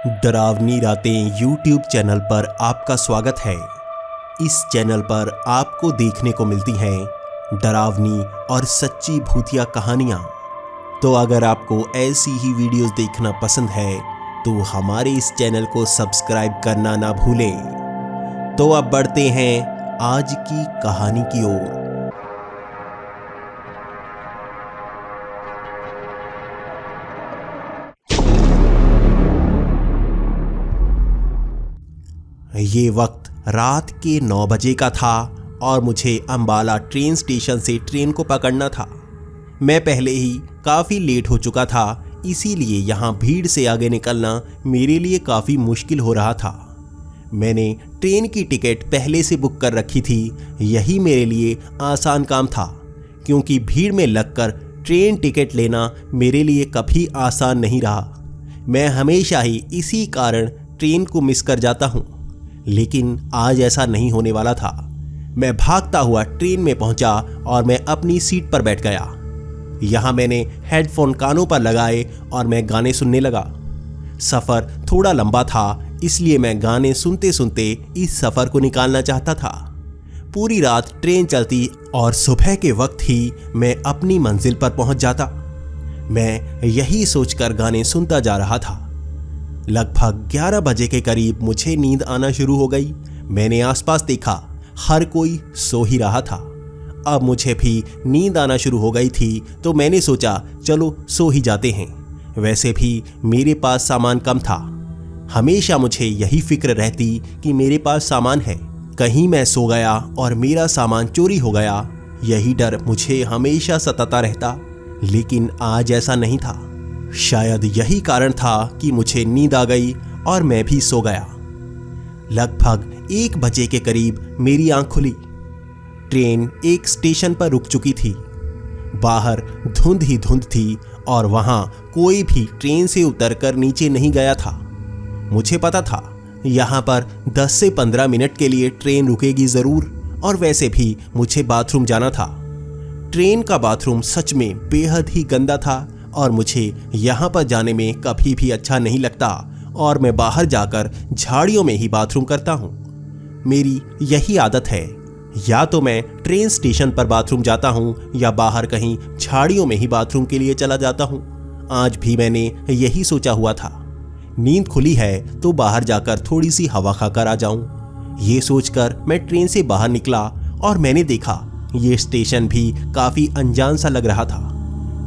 डरावनी रातें YouTube channel पर आपका स्वागत है। इस चैनल पर आपको देखने को मिलती हैं डरावनी और सच्ची भूतिया कहानियाँ। तो अगर आपको ऐसी ही वीडियोस देखना पसंद है तो हमारे इस चैनल को सब्सक्राइब करना ना भूलें। तो अब बढ़ते हैं आज की कहानी की ओर। ये वक्त रात के 9 बजे का था और मुझे अंबाला ट्रेन स्टेशन से ट्रेन को पकड़ना था। मैं पहले ही काफ़ी लेट हो चुका था, इसीलिए यहाँ भीड़ से आगे निकलना मेरे लिए काफ़ी मुश्किल हो रहा था। मैंने ट्रेन की टिकट पहले से बुक कर रखी थी। यही मेरे लिए आसान काम था, क्योंकि भीड़ में लगकर ट्रेन टिकट लेना मेरे लिए कभी आसान नहीं रहा। मैं हमेशा ही इसी कारण ट्रेन को मिस कर जाता हूँ, लेकिन आज ऐसा नहीं होने वाला था। मैं भागता हुआ ट्रेन में पहुंचा और मैं अपनी सीट पर बैठ गया। यहाँ मैंने हेडफोन कानों पर लगाए और मैं गाने सुनने लगा। सफ़र थोड़ा लंबा था, इसलिए मैं गाने सुनते सुनते इस सफ़र को निकालना चाहता था। पूरी रात ट्रेन चलती और सुबह के वक्त ही मैं अपनी मंजिल पर पहुंच जाता। मैं यही सोचकर गाने सुनता जा रहा था। लगभग 11 बजे के करीब मुझे नींद आना शुरू हो गई। मैंने आसपास देखा, हर कोई सो ही रहा था। अब मुझे भी नींद आना शुरू हो गई थी, तो मैंने सोचा चलो सो ही जाते हैं। वैसे भी मेरे पास सामान कम था। हमेशा मुझे यही फिक्र रहती कि मेरे पास सामान है, कहीं मैं सो गया और मेरा सामान चोरी हो गया। यही डर मुझे हमेशा सताता रहता, लेकिन आज ऐसा नहीं था। शायद यही कारण था कि मुझे नींद आ गई और मैं भी सो गया। लगभग 1 बजे के करीब मेरी आंख खुली। ट्रेन एक स्टेशन पर रुक चुकी थी। बाहर धुंध ही धुंध थी और वहां कोई भी ट्रेन से उतरकर नीचे नहीं गया था। मुझे पता था यहां पर 10 से 15 मिनट के लिए ट्रेन रुकेगी ज़रूर, और वैसे भी मुझे बाथरूम जाना था। ट्रेन का बाथरूम सच में बेहद ही गंदा था और मुझे यहाँ पर जाने में कभी भी अच्छा नहीं लगता, और मैं बाहर जाकर झाड़ियों में ही बाथरूम करता हूँ। मेरी यही आदत है, या तो मैं ट्रेन स्टेशन पर बाथरूम जाता हूँ या बाहर कहीं झाड़ियों में ही बाथरूम के लिए चला जाता हूँ। आज भी मैंने यही सोचा हुआ था। नींद खुली है तो बाहर जाकर थोड़ी सी हवा खाकर आ जाऊँ। ये सोचकर मैं ट्रेन से बाहर निकला और मैंने देखा ये स्टेशन भी काफ़ी अनजान सा लग रहा था।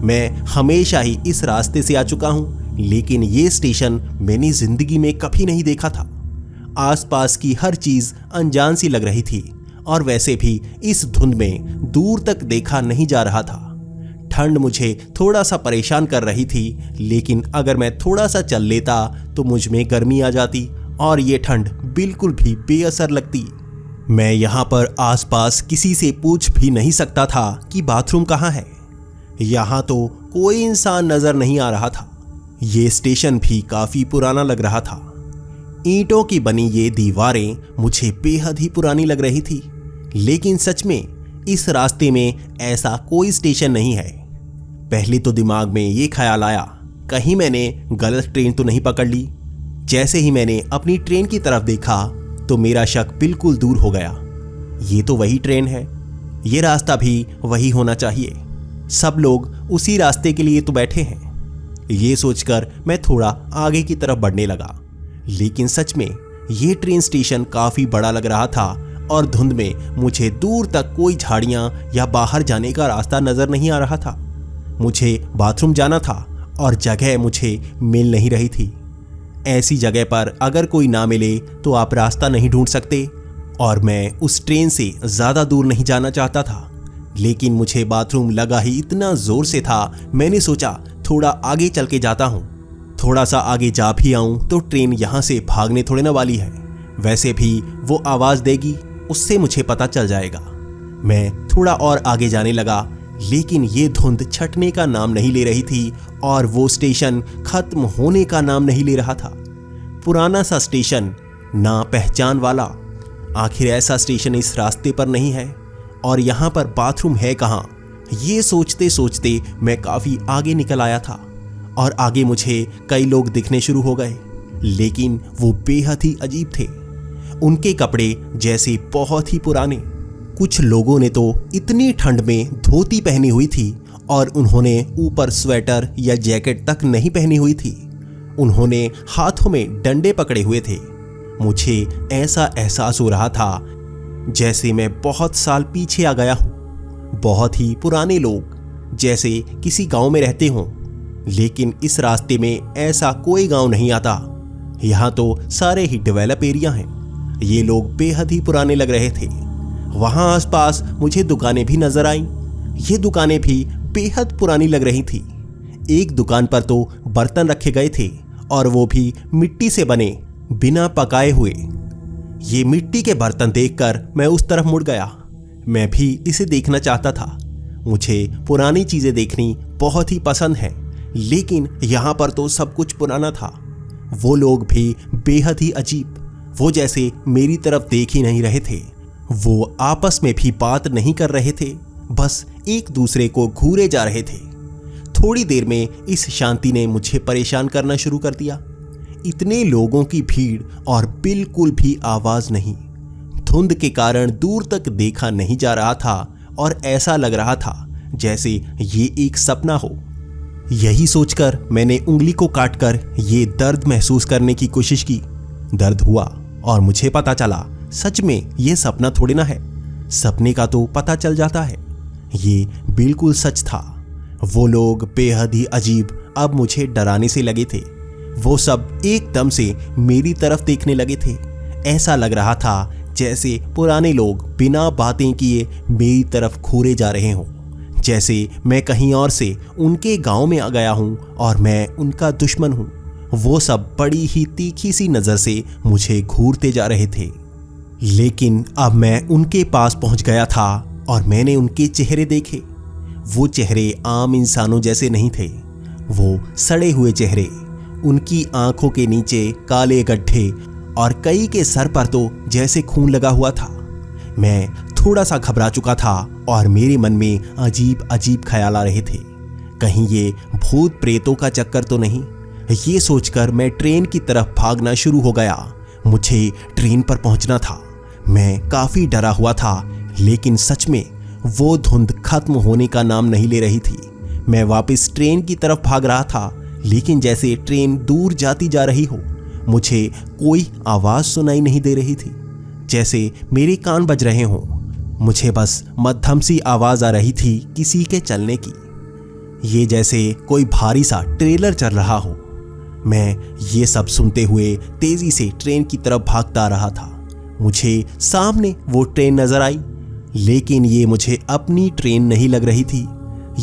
मैं हमेशा ही इस रास्ते से आ चुका हूँ, लेकिन ये स्टेशन मैंने जिंदगी में कभी नहीं देखा था। आसपास की हर चीज़ अनजान सी लग रही थी, और वैसे भी इस धुंध में दूर तक देखा नहीं जा रहा था। ठंड मुझे थोड़ा सा परेशान कर रही थी, लेकिन अगर मैं थोड़ा सा चल लेता तो मुझ में गर्मी आ जाती और ये ठंड बिल्कुल भी बेअसर लगती। मैं यहाँ पर आसपास किसी से पूछ भी नहीं सकता था कि बाथरूम कहाँ है। यहाँ तो कोई इंसान नजर नहीं आ रहा था। ये स्टेशन भी काफी पुराना लग रहा था। ईंटों की बनी ये दीवारें मुझे बेहद ही पुरानी लग रही थी, लेकिन सच में इस रास्ते में ऐसा कोई स्टेशन नहीं है। पहले तो दिमाग में ये ख्याल आया, कहीं मैंने गलत ट्रेन तो नहीं पकड़ ली। जैसे ही मैंने अपनी ट्रेन की तरफ देखा तो मेरा शक बिल्कुल दूर हो गया। ये तो वही ट्रेन है, ये रास्ता भी वही होना चाहिए। सब लोग उसी रास्ते के लिए तो बैठे हैं। ये सोचकर मैं थोड़ा आगे की तरफ बढ़ने लगा, लेकिन सच में ये ट्रेन स्टेशन काफ़ी बड़ा लग रहा था और धुंध में मुझे दूर तक कोई झाड़ियाँ या बाहर जाने का रास्ता नज़र नहीं आ रहा था। मुझे बाथरूम जाना था और जगह मुझे मिल नहीं रही थी। ऐसी जगह पर अगर कोई ना मिले तो आप रास्ता नहीं ढूंढ सकते, और मैं उस ट्रेन से ज़्यादा दूर नहीं जाना चाहता था। लेकिन मुझे बाथरूम लगा ही इतना जोर से था, मैंने सोचा थोड़ा आगे चल के जाता हूँ। थोड़ा सा आगे जा भी आऊँ तो ट्रेन यहाँ से भागने थोड़े ना वाली है। वैसे भी वो आवाज़ देगी, उससे मुझे पता चल जाएगा। मैं थोड़ा और आगे जाने लगा, लेकिन ये धुंध छटने का नाम नहीं ले रही थी और वो स्टेशन खत्म होने का नाम नहीं ले रहा था। पुराना सा स्टेशन, ना पहचान वाला। आखिर ऐसा स्टेशन इस रास्ते पर नहीं है, और यहाँ पर बाथरूम है कहाँ? ये सोचते सोचते मैं काफ़ी आगे निकल आया था और आगे मुझे कई लोग दिखने शुरू हो गए। लेकिन वो बेहद ही अजीब थे। उनके कपड़े जैसे बहुत ही पुराने। कुछ लोगों ने तो इतनी ठंड में धोती पहनी हुई थी और उन्होंने ऊपर स्वेटर या जैकेट तक नहीं पहनी हुई थी। उन्होंने हाथों में डंडे पकड़े हुए थे। मुझे ऐसा एहसास हो रहा था जैसे मैं बहुत साल पीछे आ गया हूँ। बहुत ही पुराने लोग, जैसे किसी गांव में रहते हों। लेकिन इस रास्ते में ऐसा कोई गांव नहीं आता। यहाँ तो सारे ही डेवलप एरिया हैं। ये लोग बेहद ही पुराने लग रहे थे। वहाँ आसपास मुझे दुकानें भी नजर आईं। ये दुकानें भी बेहद पुरानी लग रही थी। एक दुकान पर तो बर्तन रखे गए थे और वो भी मिट्टी से बने, बिना पकाए हुए। ये मिट्टी के बर्तन देखकर मैं उस तरफ मुड़ गया। मैं भी इसे देखना चाहता था। मुझे पुरानी चीजें देखनी बहुत ही पसंद है, लेकिन यहाँ पर तो सब कुछ पुराना था। वो लोग भी बेहद ही अजीब। वो जैसे मेरी तरफ देख ही नहीं रहे थे। वो आपस में भी बात नहीं कर रहे थे, बस एक दूसरे को घूरे जा रहे थे। थोड़ी देर में इस शांति ने मुझे परेशान करना शुरू कर दिया। इतने लोगों की भीड़ और बिल्कुल भी आवाज नहीं। धुंध के कारण दूर तक देखा नहीं जा रहा था और ऐसा लग रहा था जैसे ये एक सपना हो। यही सोचकर मैंने उंगली को काटकर ये दर्द महसूस करने की कोशिश की। दर्द हुआ और मुझे पता चला सच में ये सपना थोड़ी ना है। सपने का तो पता चल जाता है। ये बिल्कुल सच था। वो लोग बेहद ही अजीब अब मुझे डराने से लगे थे। वो सब एकदम से मेरी तरफ देखने लगे थे। ऐसा लग रहा था जैसे पुराने लोग बिना बातें किए मेरी तरफ घूरे जा रहे हों, जैसे मैं कहीं और से उनके गांव में आ गया हूं और मैं उनका दुश्मन हूं। वो सब बड़ी ही तीखी सी नजर से मुझे घूरते जा रहे थे। लेकिन अब मैं उनके पास पहुंच गया था और मैंने उनके चेहरे देखे। वो चेहरे आम इंसानों जैसे नहीं थे। वो सड़े हुए चेहरे, उनकी आंखों के नीचे काले गड्ढे और कई के सर पर तो जैसे खून लगा हुआ था। मैं थोड़ा सा घबरा चुका था और मेरे मन में अजीब अजीब ख्याल आ रहे थे। कहीं ये भूत प्रेतों का चक्कर तो नहीं। ये सोचकर मैं ट्रेन की तरफ भागना शुरू हो गया। मुझे ट्रेन पर पहुंचना था। मैं काफी डरा हुआ था, लेकिन सच में वो धुंध खत्म होने का नाम नहीं ले रही थी। मैं वापस ट्रेन की तरफ भाग रहा था, लेकिन जैसे ट्रेन दूर जाती जा रही हो, मुझे कोई आवाज सुनाई नहीं दे रही थी, जैसे मेरे कान बज रहे हों। मुझे बस मध्यम सी आवाज आ रही थी किसी के चलने की। ये जैसे कोई भारी सा ट्रेलर चल रहा हो। मैं ये सब सुनते हुए तेजी से ट्रेन की तरफ भागता रहा था। मुझे सामने वो ट्रेन नजर आई, लेकिन ये मुझे अपनी ट्रेन नहीं लग रही थी।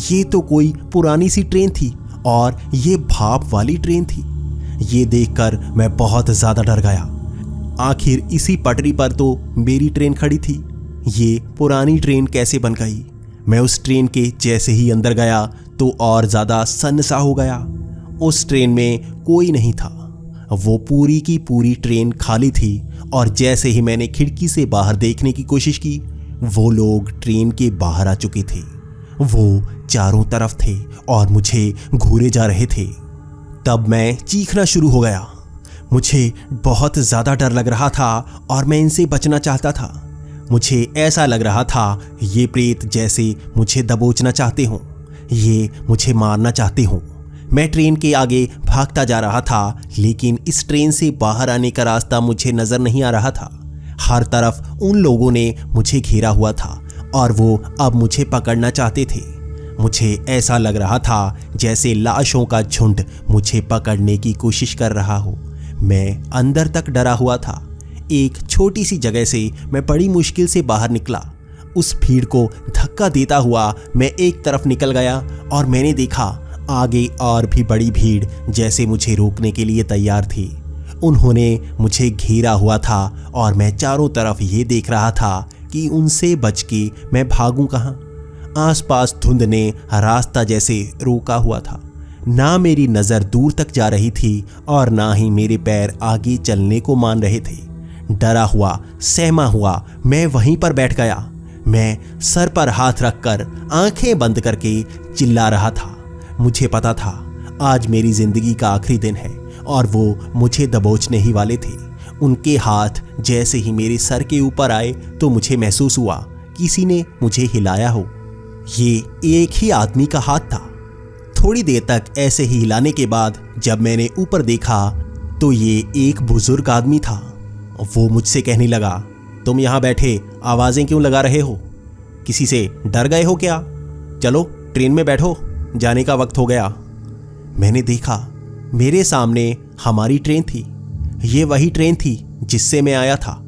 ये तो कोई पुरानी सी ट्रेन थी और ये भाप वाली ट्रेन थी। ये देखकर मैं बहुत ज्यादा डर गया। आखिर इसी पटरी पर तो मेरी ट्रेन खड़ी थी। ये पुरानी ट्रेन कैसे बन गई? मैं उस ट्रेन के जैसे ही अंदर गया तो और ज्यादा सन्नसा हो गया। उस ट्रेन में कोई नहीं था। वो पूरी की पूरी ट्रेन खाली थी और जैसे ही मैंने खिड़की से बाहर देखने की कोशिश की, वो लोग ट्रेन के बाहर आ चुके थे। वो चारों तरफ थे और मुझे घूरे जा रहे थे। तब मैं चीखना शुरू हो गया। मुझे बहुत ज़्यादा डर लग रहा था और मैं इनसे बचना चाहता था। मुझे ऐसा लग रहा था ये प्रेत जैसे मुझे दबोचना चाहते हों, ये मुझे मारना चाहते हों। मैं ट्रेन के आगे भागता जा रहा था, लेकिन इस ट्रेन से बाहर आने का रास्ता मुझे नजर नहीं आ रहा था। हर तरफ उन लोगों ने मुझे घेरा हुआ था और वो अब मुझे पकड़ना चाहते थे। मुझे ऐसा लग रहा था जैसे लाशों का झुंड मुझे पकड़ने की कोशिश कर रहा हो। मैं अंदर तक डरा हुआ था। एक छोटी सी जगह से मैं बड़ी मुश्किल से बाहर निकला। उस भीड़ को धक्का देता हुआ मैं एक तरफ निकल गया और मैंने देखा आगे और भी बड़ी भीड़ जैसे मुझे रोकने के लिए तैयार थी। उन्होंने मुझे घेरा हुआ था और मैं चारों तरफ ये देख रहा था कि उनसे बच के मैं भागूं कहाँ। आसपास धुंध ने रास्ता जैसे रोका हुआ था। ना मेरी नज़र दूर तक जा रही थी और ना ही मेरे पैर आगे चलने को मान रहे थे। डरा हुआ, सहमा हुआ मैं वहीं पर बैठ गया। मैं सर पर हाथ रखकर आंखें बंद करके चिल्ला रहा था। मुझे पता था आज मेरी जिंदगी का आखिरी दिन है और वो मुझे दबोचने ही वाले थे। उनके हाथ जैसे ही मेरे सर के ऊपर आए तो मुझे महसूस हुआ किसी ने मुझे हिलाया हो। ये एक ही आदमी का हाथ था। थोड़ी देर तक ऐसे ही हिलाने के बाद जब मैंने ऊपर देखा तो ये एक बुजुर्ग आदमी था। वो मुझसे कहने लगा, तुम यहाँ बैठे आवाज़ें क्यों लगा रहे हो? किसी से डर गए हो क्या? चलो ट्रेन में बैठो, जाने का वक्त हो गया। मैंने देखा मेरे सामने हमारी ट्रेन थी। ये वही ट्रेन थी जिससे मैं आया था,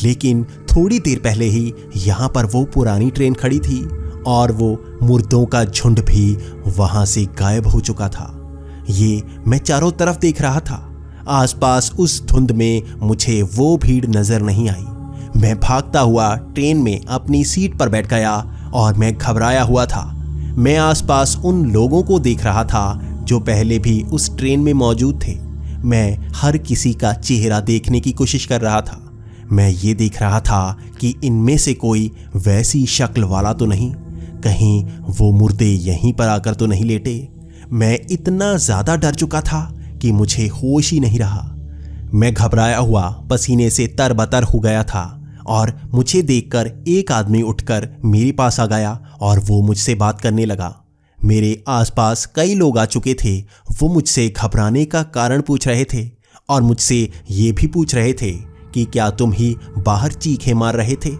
लेकिन थोड़ी देर पहले ही यहाँ पर वो पुरानी ट्रेन खड़ी थी और वो मुर्दों का झुंड भी वहाँ से गायब हो चुका था। ये मैं चारों तरफ देख रहा था। आसपास उस धुंध में मुझे वो भीड़ नजर नहीं आई। मैं भागता हुआ ट्रेन में अपनी सीट पर बैठ गया और मैं घबराया हुआ था। मैं आसपास उन लोगों को देख रहा था जो पहले भी उस ट्रेन में मौजूद थे। मैं हर किसी का चेहरा देखने की कोशिश कर रहा था। मैं ये देख रहा था कि इनमें से कोई वैसी शक्ल वाला तो नहीं, कहीं वो मुर्दे यहीं पर आकर तो नहीं लेटे। मैं इतना ज़्यादा डर चुका था कि मुझे होश ही नहीं रहा। मैं घबराया हुआ पसीने से तरबतर हो गया था और मुझे देखकर एक आदमी उठकर मेरे पास आ गया और वो मुझसे बात करने लगा। मेरे आसपास कई लोग आ चुके थे। वो मुझसे घबराने का कारण पूछ रहे थे और मुझसे ये भी पूछ रहे थे कि क्या तुम ही बाहर चीखें मार रहे थे?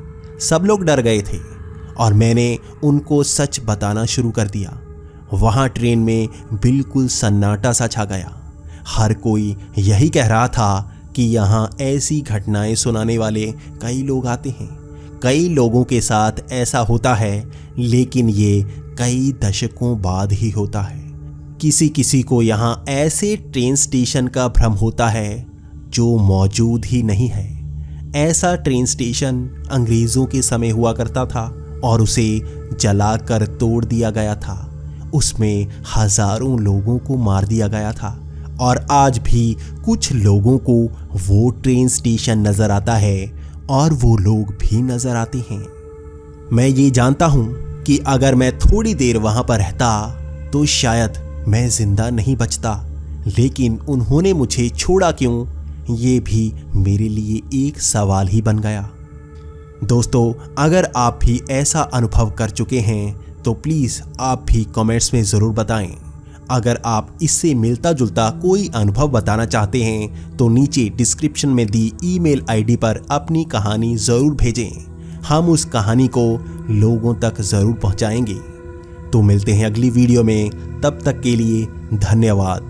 सब लोग डर गए थे और मैंने उनको सच बताना शुरू कर दिया। वहाँ ट्रेन में बिल्कुल सन्नाटा सा छा गया। हर कोई यही कह रहा था कि यहाँ ऐसी घटनाएं सुनाने वाले कई लोग आते हैं। कई लोगों के साथ ऐसा होता है, लेकिन ये कई दशकों बाद ही होता है। किसी किसी को यहाँ ऐसे ट्रेन स्टेशन का भ्रम होता है जो मौजूद ही नहीं है। ऐसा ट्रेन स्टेशन अंग्रेज़ों के समय हुआ करता था और उसे जलाकर तोड़ दिया गया था। उसमें हजारों लोगों को मार दिया गया था और आज भी कुछ लोगों को वो ट्रेन स्टेशन नज़र आता है और वो लोग भी नज़र आते हैं। मैं ये जानता हूँ कि अगर मैं थोड़ी देर वहाँ पर रहता तो शायद मैं जिंदा नहीं बचता, लेकिन उन्होंने मुझे छोड़ा क्यों, ये भी मेरे लिए एक सवाल ही बन गया। दोस्तों, अगर आप भी ऐसा अनुभव कर चुके हैं तो प्लीज़ आप भी कमेंट्स में ज़रूर बताएं। अगर आप इससे मिलता जुलता कोई अनुभव बताना चाहते हैं तो नीचे डिस्क्रिप्शन में दी ईमेल आईडी पर अपनी कहानी ज़रूर भेजें। हम उस कहानी को लोगों तक ज़रूर पहुंचाएंगे। तो मिलते हैं अगली वीडियो में, तब तक के लिए धन्यवाद।